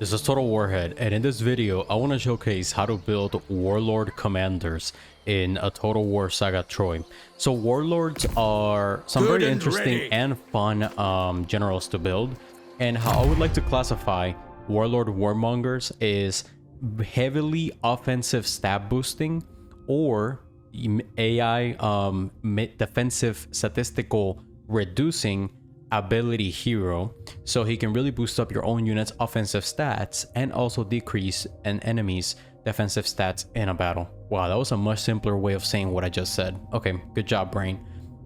This is Total Warhead, and in this video I want to showcase how to build Warlord commanders in a Total War Saga Troy. So Warlords are some very interesting and fun generals to build, and how I would like to classify Warlord Warmongers is heavily offensive stat boosting or AI defensive statistical reducing ability hero, so he can really boost up your own unit's offensive stats and also decrease an enemy's defensive stats in a battle. Wow, that was a much simpler way of saying what I just said. Okay, good job, brain.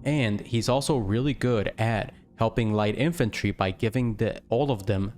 And he's also really good at helping light infantry by giving all of them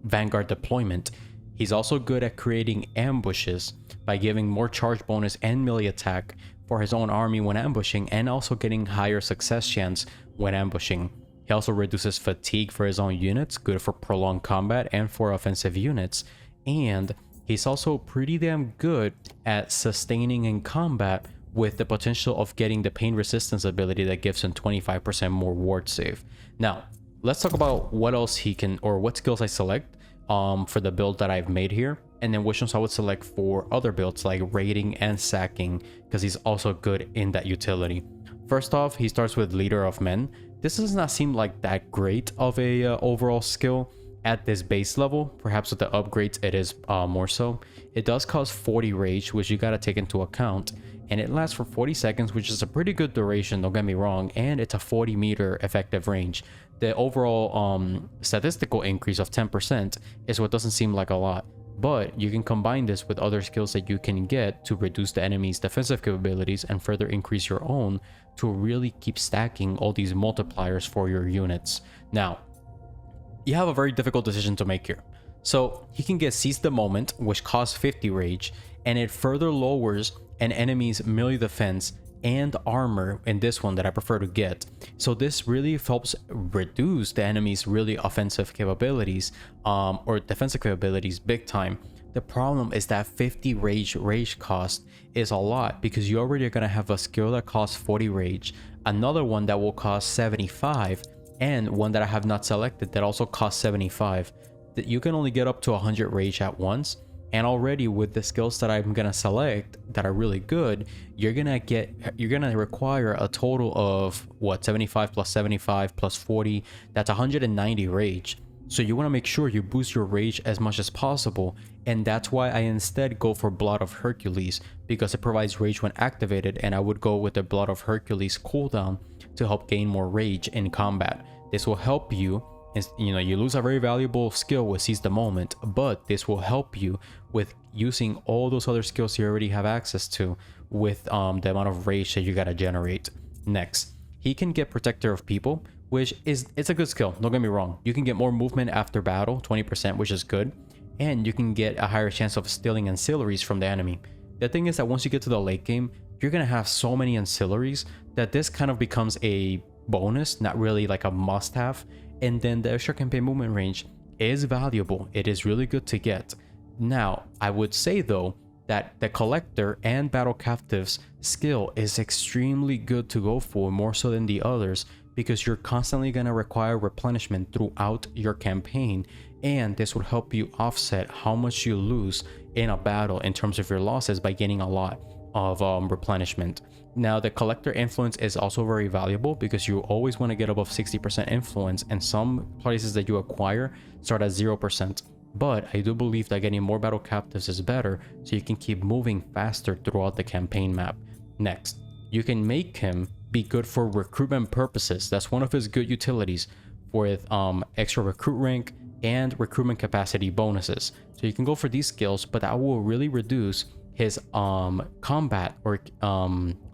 vanguard deployment. He's also good at creating ambushes by giving more charge bonus and melee attack for his own army when ambushing, and also getting higher success chance when ambushing. He also reduces fatigue for his own units, good for prolonged combat and for offensive units. And he's also pretty damn good at sustaining in combat, with the potential of getting the pain resistance ability that gives him 25% more ward save. Now, let's talk about what else he can, or what skills I select for the build that I've made here, and then which ones I would select for other builds like raiding and sacking, because he's also good in that utility. First off, he starts with Leader of Men. This does not seem like that great of a overall skill at this base level. Perhaps with the upgrades it is more so. It does cost 40 rage, which you gotta take into account, and it lasts for 40 seconds, which is a pretty good duration, don't get me wrong, and it's a 40-meter effective range. The overall statistical increase of 10% is what doesn't seem like a lot, but you can combine this with other skills that you can get to reduce the enemy's defensive capabilities and further increase your own to really keep stacking all these multipliers for your units. Now, you have a very difficult decision to make here. So he can get Seize the Moment, which costs 50 rage, and it further lowers an enemy's melee defense and armor in this one that I prefer to get. So this really helps reduce the enemy's really offensive capabilities or defensive capabilities big time. The problem is that 50 rage cost is a lot, because you already are going to have a skill that costs 40 rage, another one that will cost 75, and one that I have not selected that also costs 75. That you can only get up to 100 rage at once. And already with the skills that I'm gonna select that are really good, you're gonna require a total of what, 75 plus 75 plus 40, that's 190 rage. So you want to make sure you boost your rage as much as possible, and that's why I instead go for Blood of Hercules, because it provides rage when activated, and I would go with the Blood of Hercules cooldown to help gain more rage in combat. This will help you. You lose a very valuable skill with Seize the Moment, but this will help you with using all those other skills you already have access to with the amount of rage that you gotta generate. Next, he can get Protector of People, which it's a good skill, don't get me wrong. You can get more movement after battle, 20%, which is good, and you can get a higher chance of stealing ancillaries from the enemy. The thing is that once you get to the late game, you're gonna have so many ancillaries that this kind of becomes a bonus, not really like a must-have. And then the extra campaign movement range is valuable. It is really good to get. Now, I would say though that the Collector and Battle Captives skill is extremely good to go for, more so than the others, because you're constantly going to require replenishment throughout your campaign, and this would help you offset how much you lose in a battle in terms of your losses by gaining a lot of replenishment. Now, the Collector influence is also very valuable, because you always want to get above 60% influence, and some places that you acquire start at 0%. But I do believe that getting more Battle Captives is better, so you can keep moving faster throughout the campaign map. Next, you can make him be good for recruitment purposes. That's one of his good utilities, with extra recruit rank and recruitment capacity bonuses. So you can go for these skills, but that will really reduce his combat or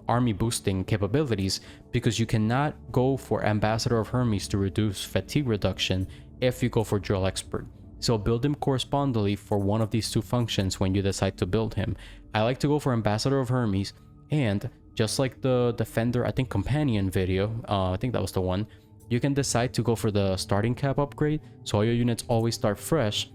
army boosting capabilities, because you cannot go for Ambassador of Hermes to reduce fatigue reduction if you go for Drill Expert. So build him correspondingly for one of these two functions when you decide to build him. I like to go for Ambassador of Hermes, and just like the Defender, I think, companion video, I think that was the one, you can decide to go for the starting cap upgrade, so all your units always start fresh,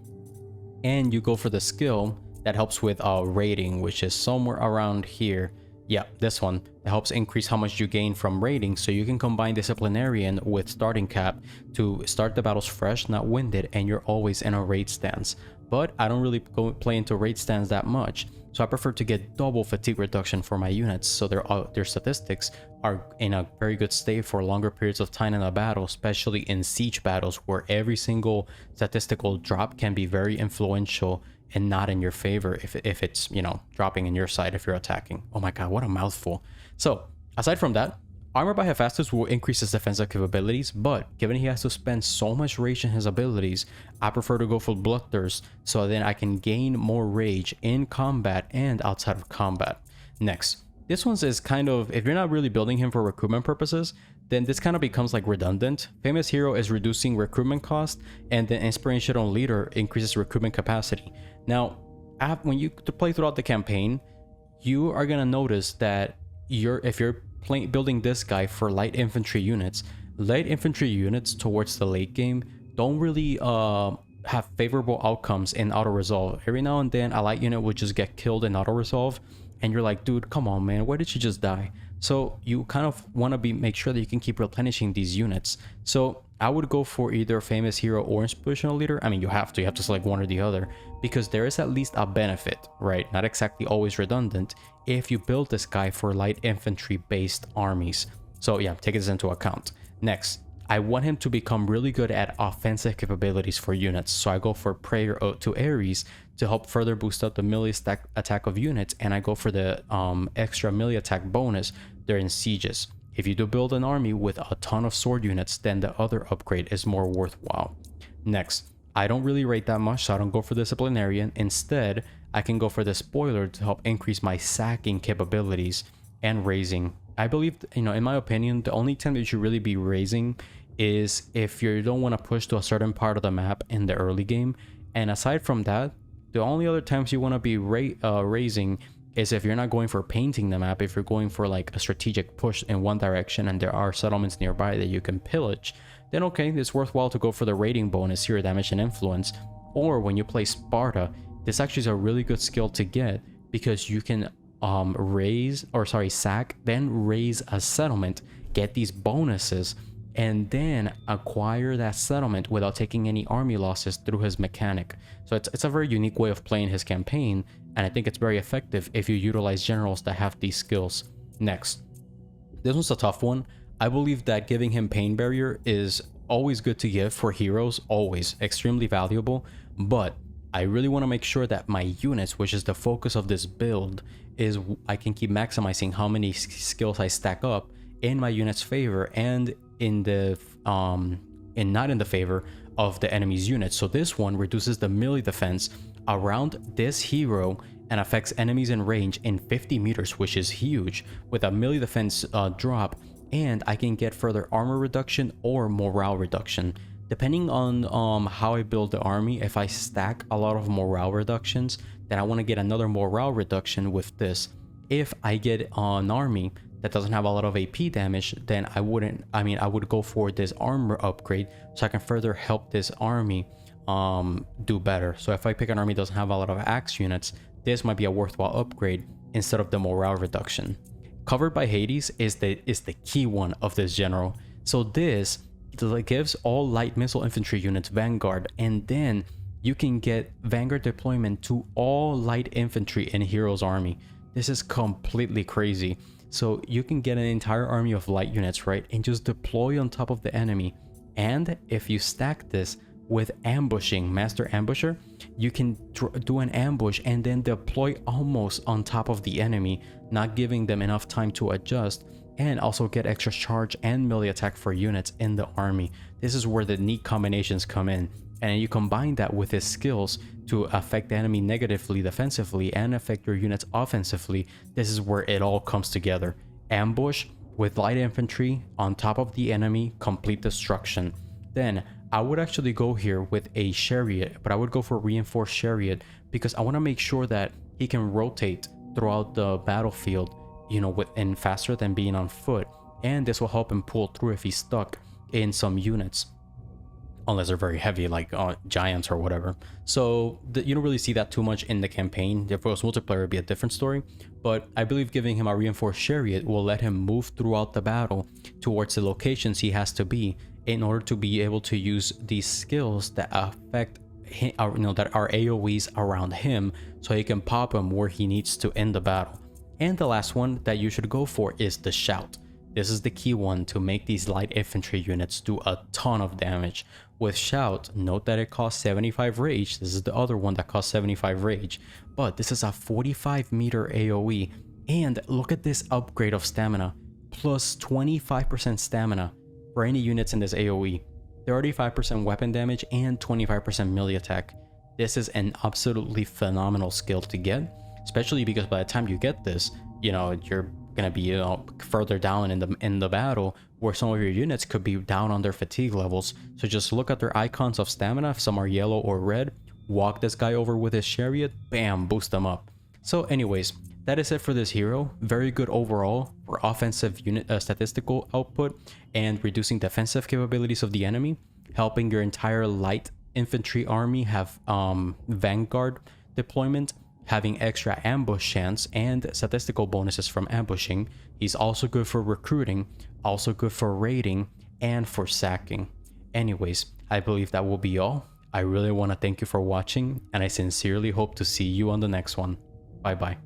and you go for the skill that helps with raiding, which is somewhere around here. Yeah, this one. It helps increase how much you gain from raiding, so you can combine Disciplinarian with Starting Cap to start the battles fresh, not winded, and you're always in a raid stance. But I don't really play into raid stance that much, so I prefer to get double fatigue reduction for my units, so their statistics are in a very good state for longer periods of time in a battle, especially in siege battles where every single statistical drop can be very influential and not in your favor if it's, you know, dropping in your side if you're attacking. Oh my god, what a mouthful. So aside from that, armor by Hephaestus will increase his defensive capabilities, but given he has to spend so much rage in his abilities, I prefer to go for Bloodthirst so then I can gain more rage in combat and outside of combat. Next, this one is kind of, if you're not really building him for recruitment purposes, then this kind of becomes like redundant. Famous Hero is reducing recruitment cost, and the Inspirational Leader increases recruitment capacity. Now, when you play throughout the campaign, you are gonna notice that if you're building this guy for light infantry units towards the late game don't really have favorable outcomes in auto resolve. Every now and then a light unit would just get killed in auto resolve, and you're like, dude, come on, man, why did you just die? So you kind of want to make sure that you can keep replenishing these units. So I would go for either Famous Hero or Inspirational Leader. I mean, you have to select one or the other, because there is at least a benefit, right? Not exactly always redundant, if you build this guy for light infantry based armies. So yeah, take this into account. Next, I want him to become really good at offensive capabilities for units. So I go for Prayer to Ares to help further boost up the melee attack of units, and I go for the extra melee attack bonus during sieges. If you do build an army with a ton of sword units, then the other upgrade is more worthwhile. Next, I don't really rate that much, so I don't go for the Disciplinarian. Instead, I can go for the Spoiler to help increase my sacking capabilities and raising. I believe, in my opinion, the only time that you should really be raising is if you don't want to push to a certain part of the map in the early game. And aside from that, the only other times you want to be raising is if you're not going for painting the map. If you're going for like a strategic push in one direction and there are settlements nearby that you can pillage, then okay, it's worthwhile to go for the raiding bonus, hero damage and influence. Or when you play Sparta, this actually is a really good skill to get, because you can sack, then raise a settlement, get these bonuses, and then acquire that settlement without taking any army losses through his mechanic. So it's a very unique way of playing his campaign, and I think it's very effective if you utilize generals that have these skills. Next, this one's a tough one. I believe that giving him Pain Barrier is always good to give for heroes, always extremely valuable, but I really want to make sure that my units, which is the focus of this build, is I can keep maximizing how many skills I stack up in my unit's favor and in the not in the favor of the enemy's units. So this one reduces the melee defense around this hero and affects enemies in range in 50 meters, which is huge, with a melee defense drop, and I can get further armor reduction or morale reduction. Depending on how I build the army, if I stack a lot of morale reductions, then I want to get another morale reduction with this. If I get an army that doesn't have a lot of AP damage, then I would go for this armor upgrade so I can further help this army do better. So if I pick an army that doesn't have a lot of axe units, this might be a worthwhile upgrade instead of the morale reduction. Covered by Hades is the key one of this general. So this gives all light missile infantry units Vanguard, and then you can get Vanguard deployment to all light infantry in Hero's army. This is completely crazy. So you can get an entire army of light units, right, and just deploy on top of the enemy. And if you stack this with ambushing, Master Ambusher, you can do an ambush and then deploy almost on top of the enemy, not giving them enough time to adjust, and also get extra charge and melee attack for units in the army. This is where the neat combinations come in, and you combine that with his skills to affect the enemy negatively defensively and affect your units offensively. This is where it all comes together. Ambush with light infantry on top of the enemy, complete destruction. Then I would actually go here with a chariot, but I would go for reinforced chariot because I want to make sure that he can rotate throughout the battlefield, and faster than being on foot, and this will help him pull through if he's stuck in some units. unless they're very heavy, like giants or whatever. So you don't really see that too much in the campaign. If it was multiplayer, it'd be a different story. But I believe giving him a reinforced chariot will let him move throughout the battle towards the locations he has to be in order to be able to use these skills that affect him, that are AoEs around him, so he can pop them where he needs to end the battle. And the last one that you should go for is the shout. This is the key one to make these light infantry units do a ton of damage. With shout, note that it costs 75 rage. This is the other one that costs 75 rage, but this is a 45 meter AoE. And look at this upgrade of stamina, plus 25% stamina for any units in this AoE, 35% weapon damage, and 25% melee attack. This is an absolutely phenomenal skill to get, especially because by the time you get this, you're gonna be further down in the battle, where some of your units could be down on their fatigue levels. So just look at their icons of stamina. If some are yellow or red, walk this guy over with his chariot, bam, boost them up. So anyways, that is it for this hero. Very good overall for offensive unit statistical output and reducing defensive capabilities of the enemy, helping your entire light infantry army have vanguard deployment, having extra ambush chance and statistical bonuses from ambushing. He's also good for recruiting, also good for raiding, and for sacking. Anyways, I believe that will be all. I really want to thank you for watching, and I sincerely hope to see you on the next one. Bye bye.